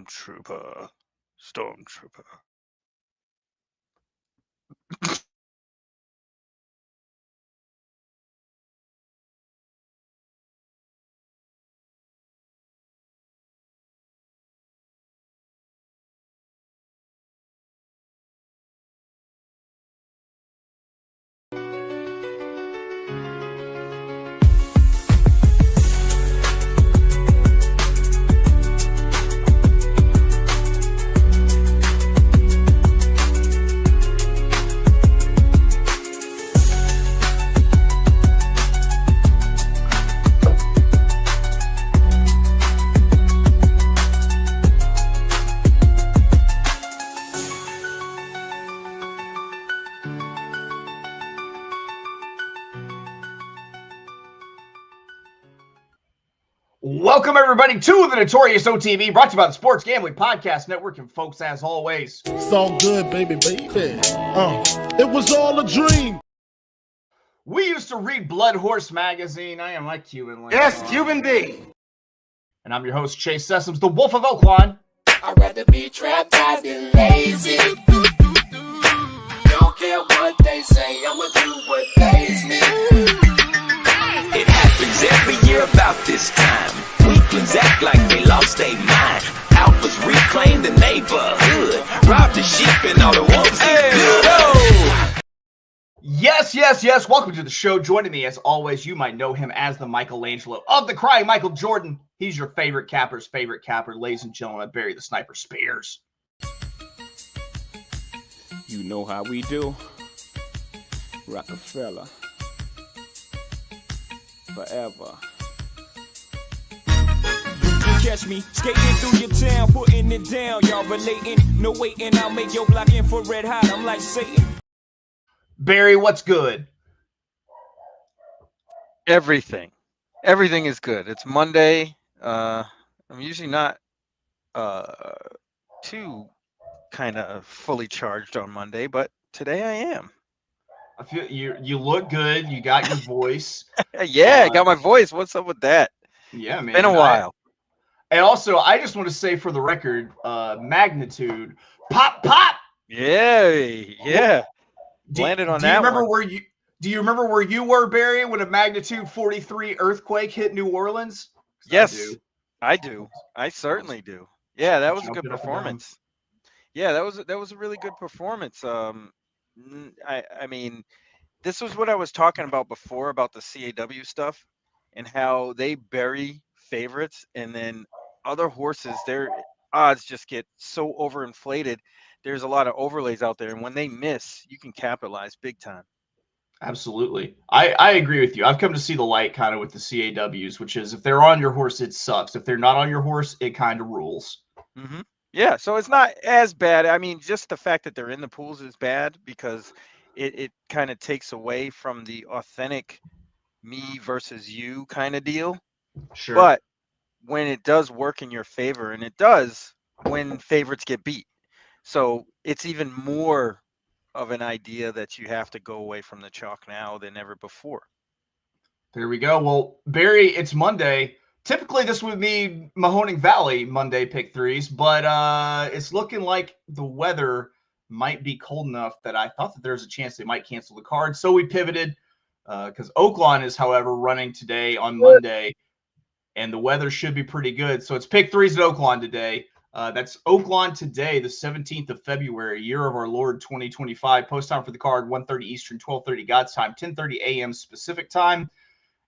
Stormtrooper. Stormtrooper. Welcome, everybody, to the Notorious OTV, brought to you by the Sports Gambling Podcast Network. And, folks, as always, it's all good, baby. It was all a dream. We used to read Blood Horse Magazine. I am like Cuban. Yes, Cuban B. And I'm your host, Chase Sessoms, the Wolf of Oaklawn. I'd rather be trapped than lazy. Don't care what they say, I'ma do what pays me. It happens every year about this time. Weaklings act like they lost their mind. Alphas reclaim the neighborhood. Rob the sheep and all the wolves eat good. Yes. Welcome to the show. Joining me, as always, you might know him as the Michelangelo of the Crying Michael Jordan. He's your favorite capper's favorite capper. Ladies and gentlemen, Barry the Sniper Spears. You know how we do. Rockefeller. Forever. Catch me skating through your town, putting it down. Y'all relating, no waiting. I'll make your block infrared hot. I'm like Satan. Barry, what's good? Everything is good. It's Monday. I'm usually not too kind of fully charged on Monday, but today I am. I feel you look good. You got your voice. Yeah, I got my voice. What's up with that? Yeah, man. Been a while. And also, I just want to say for the record, magnitude, pop. Yeah. Landed on that one. Do you remember where you were, Barry, when a magnitude 43 earthquake hit New Orleans? Yes, I do. I certainly do. Yeah, that was a good performance. Yeah, that was a really good performance. I mean, this was what I was talking about before about the CAW stuff and how they bury favorites, and then other horses, their odds just get so overinflated. There's a lot of overlays out there, and when they miss, you can capitalize big time. Absolutely. I agree with you. I've come to see the light kind of with the CAWs, which is if they're on your horse, it sucks. If they're not on your horse, it kind of rules. Mm-hmm. Yeah, so it's not as bad. I mean, just the fact that they're in the pools is bad because it kind of takes away from the authentic me versus you kind of deal. Sure. But when it does work in your favor, and it does when favorites get beat. So it's even more of an idea that you have to go away from the chalk now than ever before. There we go. Well, Barry, it's Monday. Typically, this would be Mahoning Valley Monday pick threes, but it's looking like the weather might be cold enough that I thought that there's a chance they might cancel the card. So we pivoted because Oaklawn is, however, running today on Monday, and the weather should be pretty good. So it's pick threes at Oaklawn today. That's Oaklawn today, the 17th of February, year of our Lord 2025. Post time for the card, 1:30 Eastern, 12:30 God's time, 10:30 a.m. Pacific time.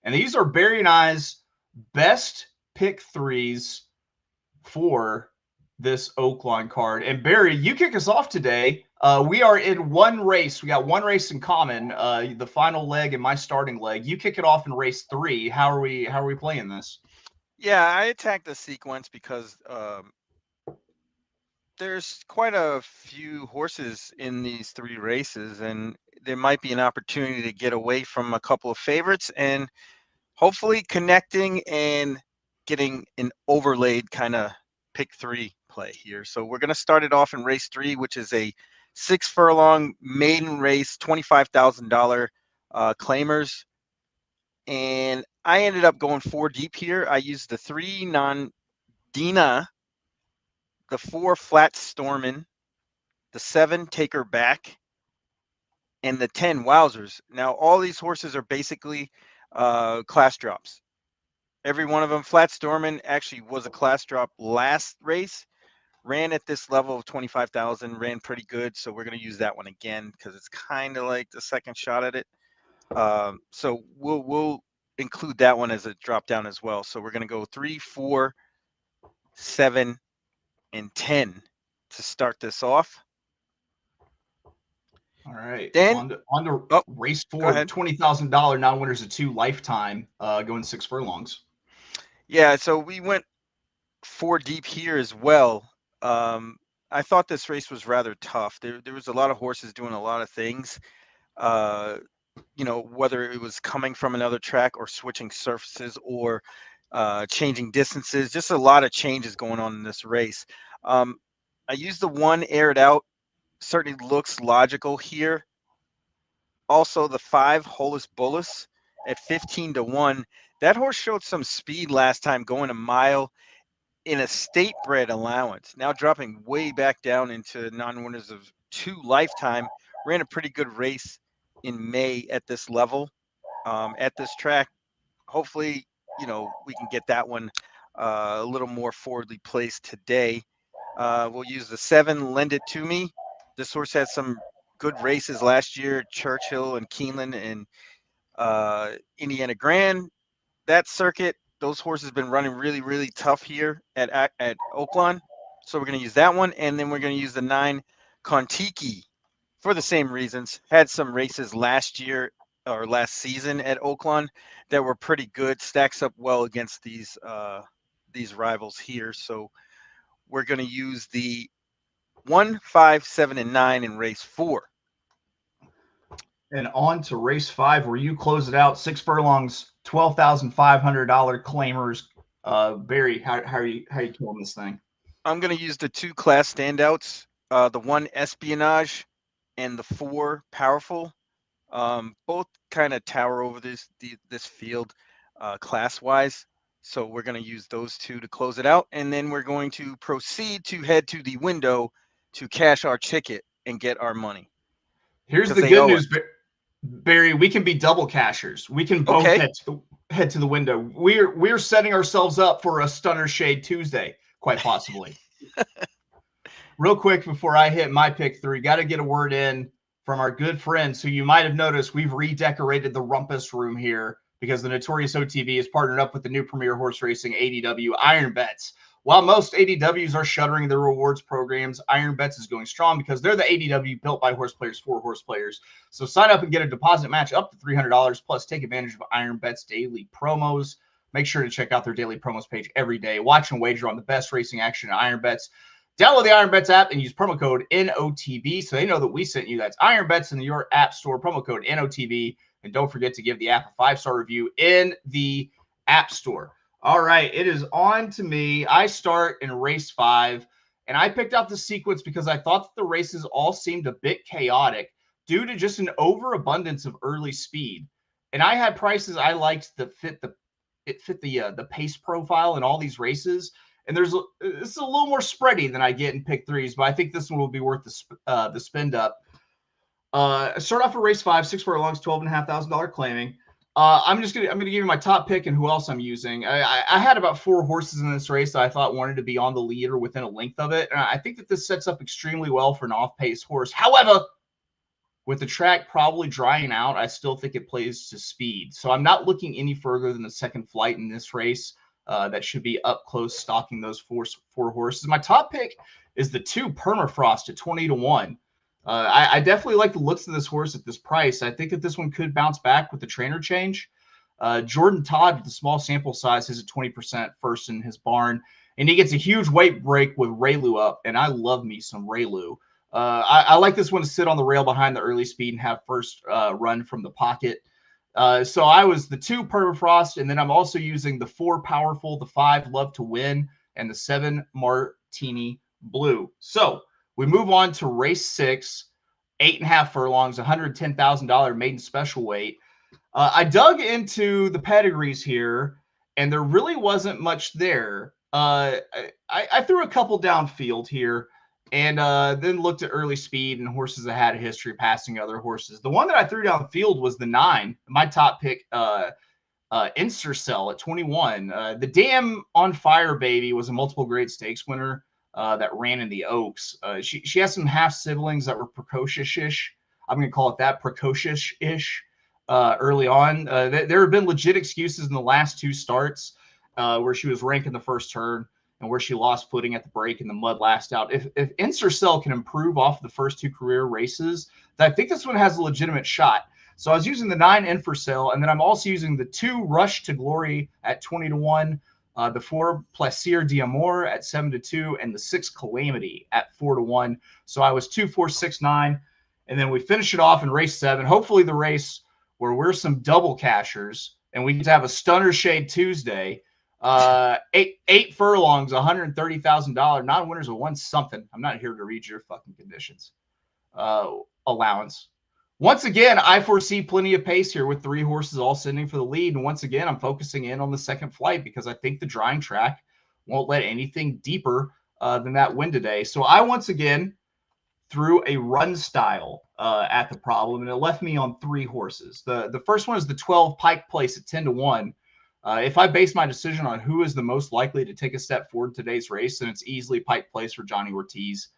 And these are Barry and I's best pick threes for this Oaklawn card. And Barry, you kick us off today. We are in one race. We got one race in common, the final leg and my starting leg. You kick it off in race 3. How are we playing this? Yeah, I attacked the sequence because there's quite a few horses in these 3 races, and there might be an opportunity to get away from a couple of favorites and hopefully connecting and getting an overlaid kind of pick 3 play here. So we're going to start it off in race 3, which is a 6 furlong maiden race, $25,000 claimers. And I ended up going 4 deep here. I used the 3 non-Dina the 4 Flat Stormin', the 7 Take Her Back, and the 10 Wowzers. Now, all these horses are basically class drops. Every one of them. Flat Stormin' actually was a class drop last race. Ran at this level of 25,000, ran pretty good. So we're going to use that one again because it's kind of like the second shot at it. So we'll include that one as a drop down as well. So we're going to go 3, 4, 7, and 10 to start this off. All right. Then on to oh, race go 4, ahead. $20,000 non-winners of 2 lifetime, going 6 furlongs. Yeah, so we went 4 deep here as well. I thought this race was rather tough. There was a lot of horses doing a lot of things. You know, whether it was coming from another track or switching surfaces or changing distances, just a lot of changes going on in this race. I used the 1 aired out. Certainly looks logical here. Also, the 5 Holus Bullus at 15-1. That horse showed some speed last time, going a mile in a state bred allowance. Now dropping way back down into non-winners of 2 lifetime. Ran a pretty good race in May at this level, at this track. Hopefully, you know, we can get that one a little more forwardly placed today. We'll use the 7 Lend It To Me. This horse had some good races last year, Churchill and Keeneland and Indiana Grand. That circuit, those horses have been running really, really tough here at Oaklawn. So we're going to use that one. And then we're going to use the 9 Kontiki for the same reasons. Had some races last year or last season at Oaklawn that were pretty good. Stacks up well against these rivals here. So we're going to use the 1, 5, 7, and 9 in race 4. And on to race 5, where you close it out 6 furlongs, $12,500 claimers. Barry, how are you killing this thing? I'm going to use the 2 class standouts, the 1 Espionage and the 4 Powerful. Both kind of tower over this field class wise. So we're going to use those 2 to close it out. And then we're going to proceed to head to the window to cash our ticket and get our money. Here's the good news, Barry. We can be double cashers. We can both head to the window. We're setting ourselves up for a Stunner Shade Tuesday, quite possibly. Real quick before I hit my pick 3, got to get a word in from our good friends who you might have noticed we've redecorated the rumpus room here because the Notorious OTV has partnered up with the new Premier Horse Racing ADW Iron Bets. While most ADWs are shuttering their rewards programs, Iron Bets is going strong because they're the ADW built by horse players for horse players. So sign up and get a deposit match up to $300, plus take advantage of Iron Bets daily promos. Make sure to check out their daily promos page every day. Watch and wager on the best racing action at Iron Bets. Download the Iron Bets app and use promo code NOTV so they know that we sent you. That's Iron Bets in your app store, promo code NOTV. And don't forget to give the app a 5-star review in the app store. All right, it is on to me. I start in race 5, and I picked out the sequence because I thought that the races all seemed a bit chaotic due to just an overabundance of early speed. And I had prices I liked that fit the pace profile in all these races. And it's a little more spready than I get in pick 3s, but I think this one will be worth the spend up. Start off for race 5, 6 furlongs, $12,500 claiming. I'm going to give you my top pick and who else I'm using. I had about 4 horses in this race that I thought wanted to be on the lead or within a length of it. And I think that this sets up extremely well for an off-pace horse. However, with the track probably drying out, I still think it plays to speed. So I'm not looking any further than the second flight in this race. That should be up close stalking those 4 horses. My top pick is the 2 Permafrost at 20-1. I definitely like the looks of this horse at this price. I think that this one could bounce back with the trainer change. Jordan Todd, with the small sample size, has a 20% first in his barn, and he gets a huge weight break with Raylu up, and I love me some Raylu. I like this one to sit on the rail behind the early speed and have first run from the pocket. So I was the 2 Permafrost, and then I'm also using the 4 Powerful, the 5 Love to Win, and the 7 Martini Blue. So we move on to race 6, 8.5 furlongs, $110,000 maiden special weight. I dug into the pedigrees here, and there really wasn't much there. I threw a couple downfield here, and then looked at early speed and horses that had a history of passing other horses. The one that I threw downfield was the 9, my top pick, Instercell at 21. The damn on fire baby was a multiple grade stakes winner that ran in the Oaks. She has some half siblings that were precocious-ish. I'm going to call it that, precocious-ish early on. There have been legit excuses in the last 2 starts where she was ranked in the first turn and where she lost footing at the break in the mud last out. If Instercell can improve off the first 2 career races, then I think this one has a legitimate shot. So I was using the 9 Instercell, and then I'm also using the 2 Rush to Glory at 20-1, the 4 Plaisir d'Amour at 7-2, and the 6 Calamity at 4-1. So I was 2, 4, 6, 9, and then we finish it off in race 7. Hopefully the race where we're some double cashers and we get to have a Stunner Shade Tuesday. 8 furlongs, $130,000. Non-winners will win something. I'm not here to read your fucking conditions. Allowance. Once again, I foresee plenty of pace here with 3 horses all sitting for the lead. And once again, I'm focusing in on the second flight because I think the drying track won't let anything deeper than that win today. So I once again threw a run style at the problem, and it left me on 3 horses. The first one is the 12 Pike Place at 10-1. If I base my decision on who is the most likely to take a step forward in today's race, then it's easily Pike Place for Johnny Ortiz.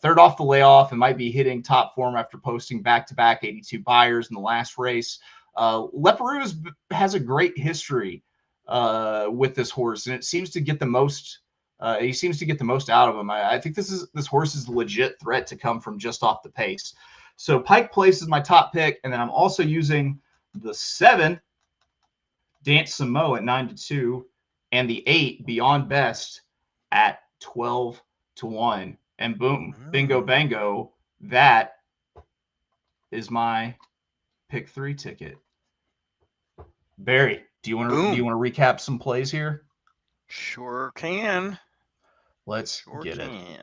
Third off the layoff and might be hitting top form after posting back-to-back 82 buyers in the last race. Leparoux has a great history with this horse, and it seems to get the most. He seems to get the most out of him. I think this horse is a legit threat to come from just off the pace. So Pike Place is my top pick, and then I'm also using the 7 Dance Samo at 9-2, and the 8 Beyond Best at 12-1. And boom, bingo, bango. That is my pick 3 ticket. Barry, do you want to recap some plays here? Sure can. Let's get it.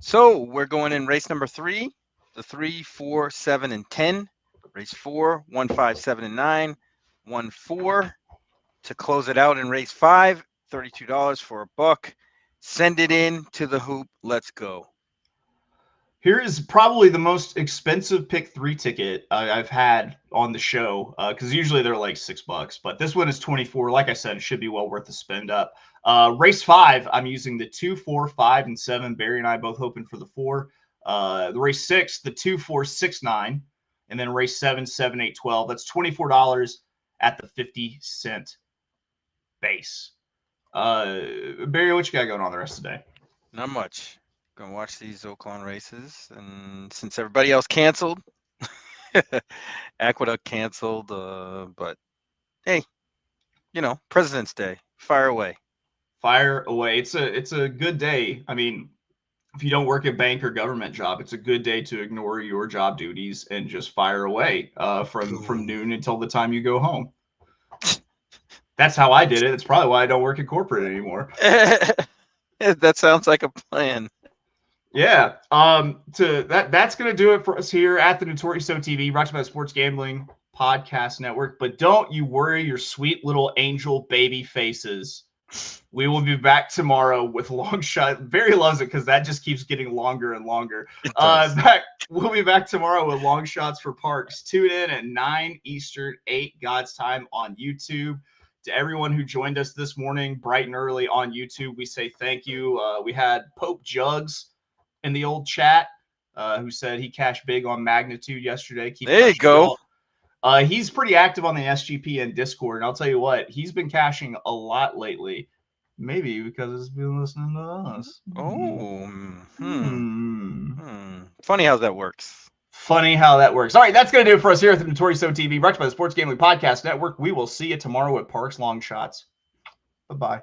So we're going in race number 3, the 3, 4, 7, and 10. Race 4, 1, 5, 7, and 9. 1, 4 to close it out in race 5. $32 for $1. Send it in to the hoop. Let's go. Here is probably the most expensive pick 3 ticket I've had on the show because usually they're like $6, but this one is 24. Like I said, it should be well worth the spend up. Race 5, I'm using the 2, 4, 5, and 7. Barry and I both hoping for the 4. The race 6, the 2, 4, 6, 9, and then race 7, 7, 8, 12. That's $24 at the 50-cent base. Barry, what you got going on the rest of the day? Not much. Gonna watch these Oaklawn races, and since everybody else canceled, Aqueduct canceled, but hey, President's Day, fire away. Fire away. It's a good day. I mean, if you don't work a bank or government job, it's a good day to ignore your job duties and just fire away from noon until the time you go home. That's how I did it. That's probably why I don't work in corporate anymore. That sounds like a plan. Yeah. That's gonna do it for us here at the Notorious OTV, brought to you by the Sports Gambling Podcast Network. But don't you worry your sweet little angel baby faces. We will be back tomorrow with long shot. Barry loves it because that just keeps getting longer and longer. We'll be back tomorrow with long shots for Parks. Tune in at 9 Eastern, 8 God's time on YouTube. To everyone who joined us this morning, bright and early on YouTube, we say thank you. We had Pope Jugs in the old chat who said he cashed big on Magnitude yesterday. There you go. He's pretty active on the SGPN Discord, and I'll tell you what, he's been cashing a lot lately. Maybe because he's been listening to us. Funny how that works. Funny how that works. All right, that's going to do it for us here at the Notorious OTV, brought to you by the Sports Gambling Podcast Network. We will see you tomorrow at Parks Long Shots. Bye-bye.